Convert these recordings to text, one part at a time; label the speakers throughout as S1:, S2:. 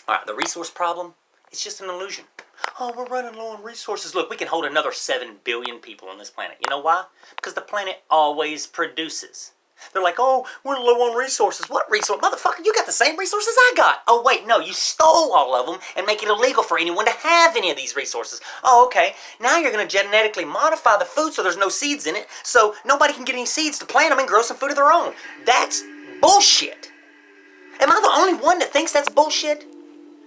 S1: Alright, the resource problem, it's just an illusion. Oh, we're running low on resources. Look, we can hold another 7 billion people on this planet. You know why? Because the planet always produces. They're like, oh, we're low on resources. What resource? Motherfucker, you got the same resources I got. Oh, wait, no, you stole all of them and make it illegal for anyone to have any of these resources. Oh, okay. Now you're going to genetically modify the food so there's no seeds in it, so nobody can get any seeds to plant them and grow some food of their own. That's bullshit. Am I the only one that thinks that's bullshit?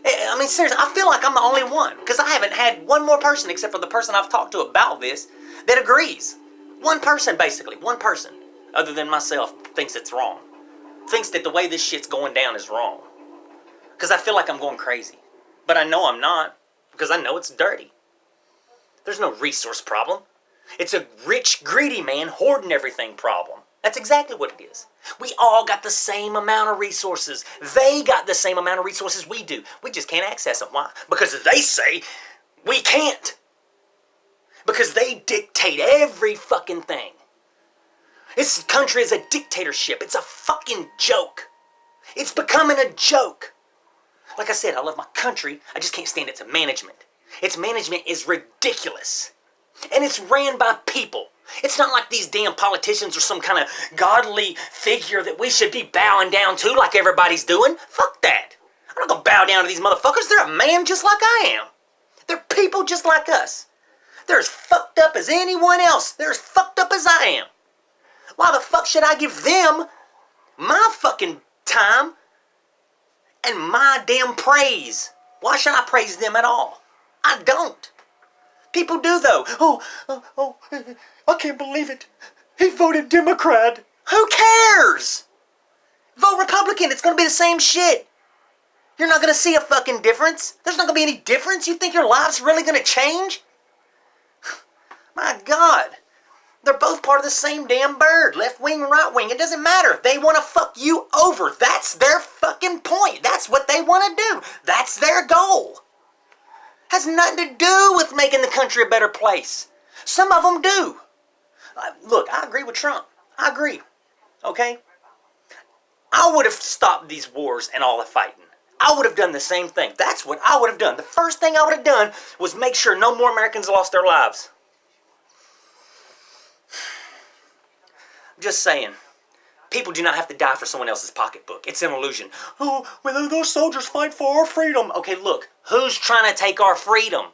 S1: I mean, seriously, I feel like I'm the only one, because I haven't had one more person, except for the person I've talked to about this, that agrees. One person, basically. One person, other than myself, thinks it's wrong. Thinks that the way this shit's going down is wrong. Because I feel like I'm going crazy. But I know I'm not, because I know it's dirty. There's no resource problem. It's a rich, greedy man hoarding everything problem. That's exactly what it is. We all got the same amount of resources. They got the same amount of resources we do. We just can't access them. Why? Because they say we can't. Because they dictate every fucking thing. This country is a dictatorship. It's a fucking joke. It's becoming a joke. Like I said, I love my country. I just can't stand its management. Its management is ridiculous. And it's ran by people. It's not like these damn politicians are some kind of godly figure that we should be bowing down to like everybody's doing. Fuck that. I'm not gonna bow down to these motherfuckers. They're a man just like I am. They're people just like us. They're as fucked up as anyone else. They're as fucked up as I am. Why the fuck should I give them my fucking time and my damn praise? Why should I praise them at all? I don't. People do, though. Oh, I can't believe it. He voted Democrat. Who cares? Vote Republican. It's going to be the same shit. You're not going to see a fucking difference. There's not going to be any difference. You think your life's really going to change? My God. They're both part of the same damn bird. Left wing, right wing. It doesn't matter. They want to fuck you over. That's their fucking point. That's what they want to do. That's their goal. Has nothing to do with making the country a better place. Some of them do. Look, I agree with Trump. I agree. Okay? I would have stopped these wars and all the fighting. I would have done the same thing. That's what I would have done. The first thing I would have done was make sure no more Americans lost their lives. Just saying. People do not have to die for someone else's pocketbook. It's an illusion. Oh, well, those soldiers fight for our freedom. Okay, look. Who's trying to take our freedom?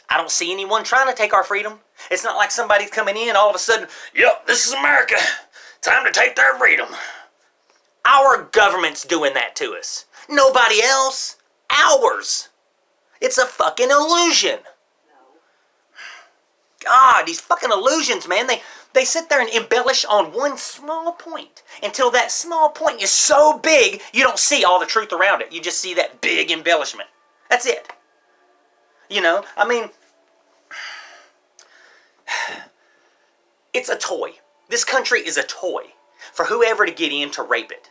S1: I don't see anyone trying to take our freedom. It's not like somebody's coming in all of a sudden, yep, this is America. Time to take their freedom. Our government's doing that to us. Nobody else. Ours. It's a fucking illusion. God, these fucking illusions, man. They sit there and embellish on one small point until that small point is so big you don't see all the truth around it. You just see that big embellishment. That's it. You know, I mean, it's a toy. This country is a toy for whoever to get in to rape it.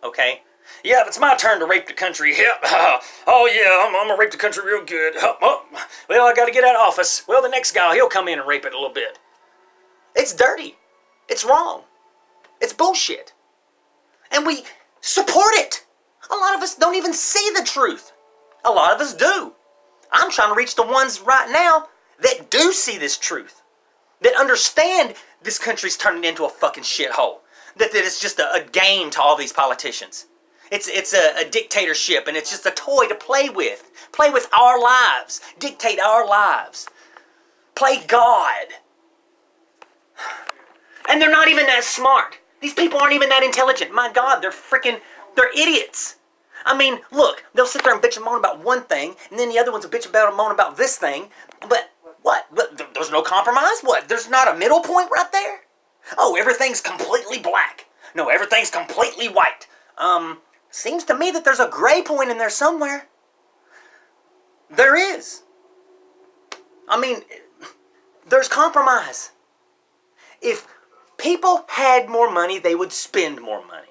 S1: Okay? Yeah, it's my turn to rape the country. Yep. Oh, yeah, I'm going to rape the country real good. Well, I got to get out of office. Well, the next guy, he'll come in and rape it a little bit. It's dirty. It's wrong. It's bullshit. And we support it. A lot of us don't even see the truth. A lot of us do. I'm trying to reach the ones right now that do see this truth. That understand this country's turning into a fucking shithole. That it's just a game to all these politicians. It's a dictatorship, and it's just a toy to play with. Play with our lives. Dictate our lives. Play God. And they're not even that smart. These people aren't even that intelligent. My God, they're idiots. I mean, look, they'll sit there and bitch and moan about one thing, and then the other ones will bitch about and moan about this thing. But what? There's no compromise? What? There's not a middle point right there? Oh, everything's completely black. No, everything's completely white. Seems to me that there's a gray point in there somewhere. There is. I mean, there's compromise. If people had more money, they would spend more money.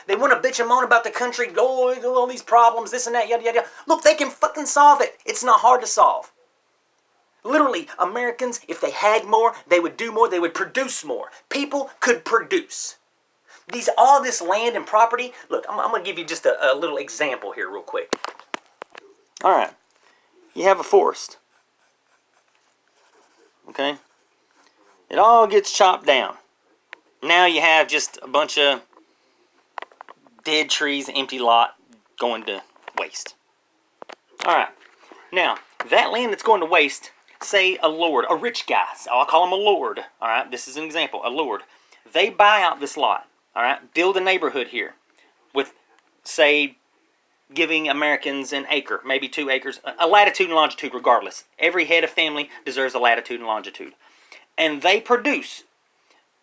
S1: They want to bitch and moan about the country, all these problems, this and that, yada, yada, yada. Look, they can fucking solve it. It's not hard to solve. Literally, Americans, if they had more, they would do more, they would produce more. People could produce. All this land and property, look, I'm going to give you just a little example here real quick. All right. You have a forest. Okay? It all gets chopped down. Now you have just a bunch of dead trees, empty lot going to waste. All right. Now, that land that's going to waste, say a lord, a rich guy, so I'll call him a lord. All right? This is an example. A lord. They buy out this lot. All right? Build a neighborhood here with, say, giving Americans an acre, maybe 2 acres, a latitude and longitude regardless. Every head of family deserves a latitude and longitude. And they produce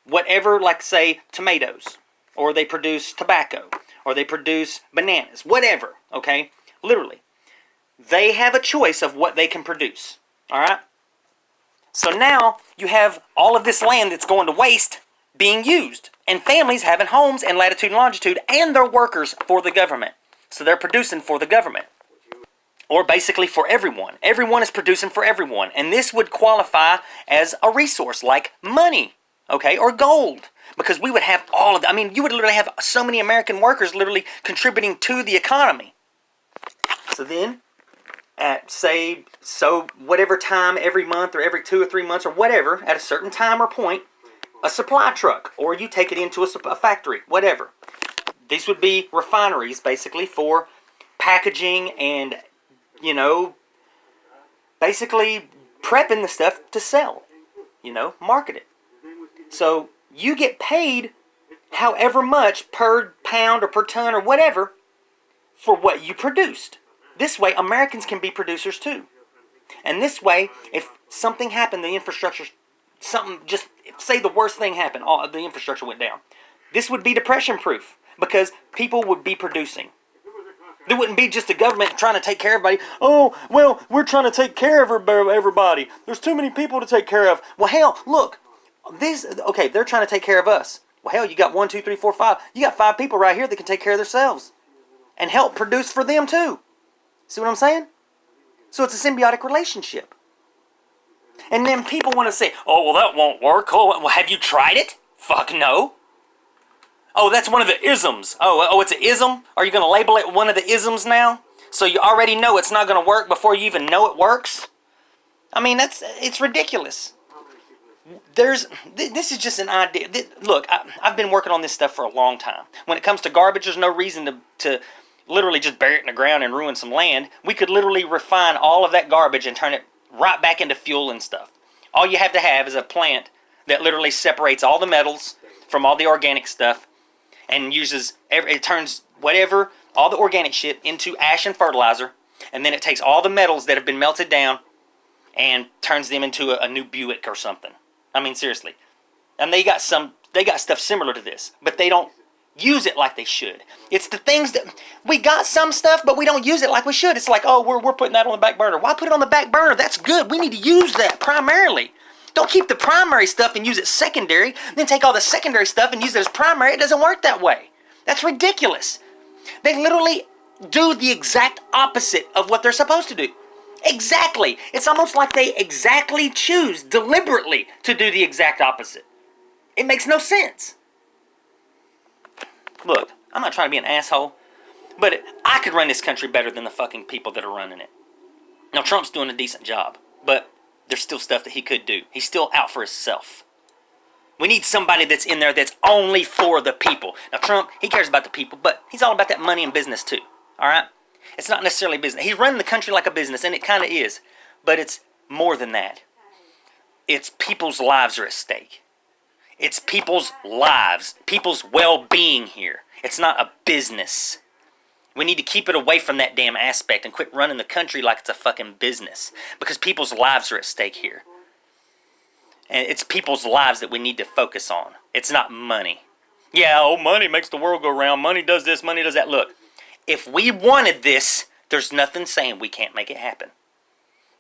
S1: whatever, like say, tomatoes, or they produce tobacco, or they produce bananas, whatever, okay? Literally. They have a choice of what they can produce, all right? So now you have all of this land that's going to waste being used, and families having homes and latitude and longitude, and they're workers for the government. So they're producing for the government. Or basically for everyone. Everyone is producing for everyone. And this would qualify as a resource like money, okay, or gold. Because we would have all of that. I mean, you would literally have so many American workers literally contributing to the economy. So then, at say, so whatever time every month or every 2 or 3 months or whatever, at a certain time or point, a supply truck, or you take it into a factory, whatever. These would be refineries, basically, for packaging and, you know, basically prepping the stuff to sell, you know, market it. So you get paid however much per pound or per ton or whatever for what you produced. This way, Americans can be producers too. And this way, if something happened, the infrastructure, something just, say the worst thing happened, all the infrastructure went down. This would be depression proof because people would be producing. There wouldn't be just the government trying to take care of everybody. Oh, well, we're trying to take care of everybody. There's too many people to take care of. Well, hell, look. Okay, they're trying to take care of us. Well, hell, you got 1, 2, 3, 4, 5. You got 5 people right here that can take care of themselves. And help produce for them, too. See what I'm saying? So it's a symbiotic relationship. And then people want to say, oh, well, that won't work. Oh, well, have you tried it? Fuck no. Oh, that's one of the isms. Oh, it's an ism? Are you going to label it one of the isms now? So you already know it's not going to work before you even know it works? I mean, it's ridiculous. This is just an idea. Look, I've been working on this stuff for a long time. When it comes to garbage, there's no reason to literally just bury it in the ground and ruin some land. We could literally refine all of that garbage and turn it right back into fuel and stuff. All you have to have is a plant that literally separates all the metals from all the organic stuff and it turns whatever, all the organic shit into ash and fertilizer, and then it takes all the metals that have been melted down and turns them into a new Buick or something. I mean, seriously. And they got stuff similar to this, but they don't use it like they should. It's the things that, we got some stuff, but we don't use it like we should. It's like, oh, we're putting that on the back burner. Why put it on the back burner? That's good. We need to use that primarily. Don't keep the primary stuff and use it secondary, then take all the secondary stuff and use it as primary. It doesn't work that way. That's ridiculous. They literally do the exact opposite of what they're supposed to do. Exactly. It's almost like they exactly choose deliberately to do the exact opposite. It makes no sense. Look, I'm not trying to be an asshole, but I could run this country better than the fucking people that are running it. Now, Trump's doing a decent job, but there's still stuff that he could do. He's still out for himself. We need somebody that's in there that's only for the people. Now, Trump, he cares about the people, but he's all about that money and business too. All right? It's not necessarily business. He's running the country like a business, and it kind of is. But it's more than that. It's people's lives are at stake. It's people's lives, people's well-being here. It's not a business. We need to keep it away from that damn aspect and quit running the country like it's a fucking business. Because people's lives are at stake here. And it's people's lives that we need to focus on. It's not money. Yeah, money makes the world go round. Money does this, money does that. Look, if we wanted this, there's nothing saying we can't make it happen.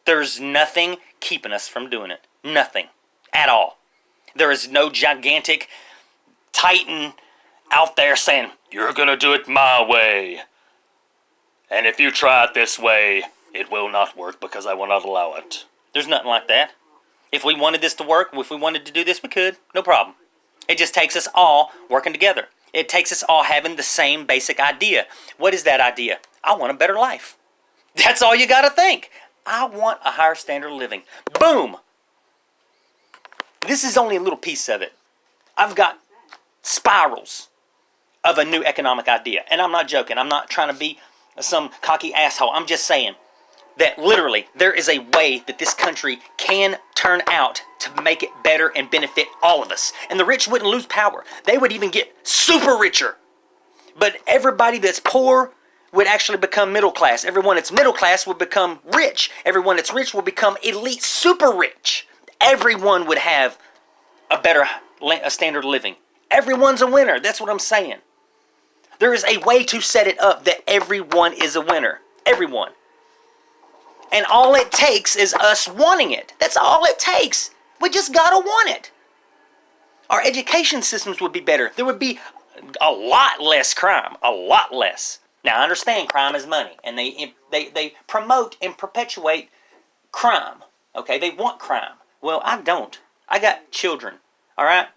S1: There's nothing keeping us from doing it. Nothing. At all. There is no gigantic titan out there saying, you're going to do it my way. And if you try it this way, it will not work because I will not allow it. There's nothing like that. If we wanted this to work, if we wanted to do this, we could. No problem. It just takes us all working together. It takes us all having the same basic idea. What is that idea? I want a better life. That's all you got to think. I want a higher standard of living. Boom. This is only a little piece of it. I've got spirals of a new economic idea. And I'm not joking. I'm not trying to be some cocky asshole. I'm just saying that literally there is a way that this country can turn out to make it better and benefit all of us. And the rich wouldn't lose power. They would even get super richer. But everybody that's poor would actually become middle class. Everyone that's middle class would become rich. Everyone that's rich will become elite super rich. Everyone would have a better standard of living. Everyone's a winner. That's what I'm saying. There is a way to set it up that everyone is a winner. Everyone. And all it takes is us wanting it. That's all it takes. We just gotta want it. Our education systems would be better. There would be a lot less crime. A lot less. Now, I understand crime is money. And they promote and perpetuate crime. Okay? They want crime. Well, I don't. I got children. All right?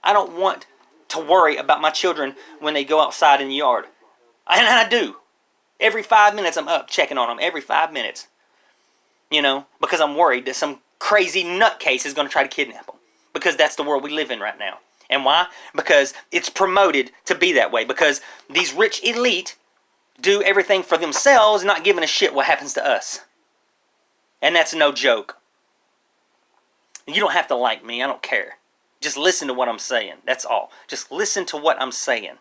S1: I don't want to worry about my children when they go outside in the yard. And I do. Every 5 minutes I'm up checking on them. Every 5 minutes. You know, because I'm worried that some crazy nutcase is going to try to kidnap them. Because that's the world we live in right now. And why? Because it's promoted to be that way. Because these rich elite do everything for themselves, not giving a shit what happens to us. And that's no joke. You don't have to like me. I don't care. Just listen to what I'm saying. That's all. Just listen to what I'm saying.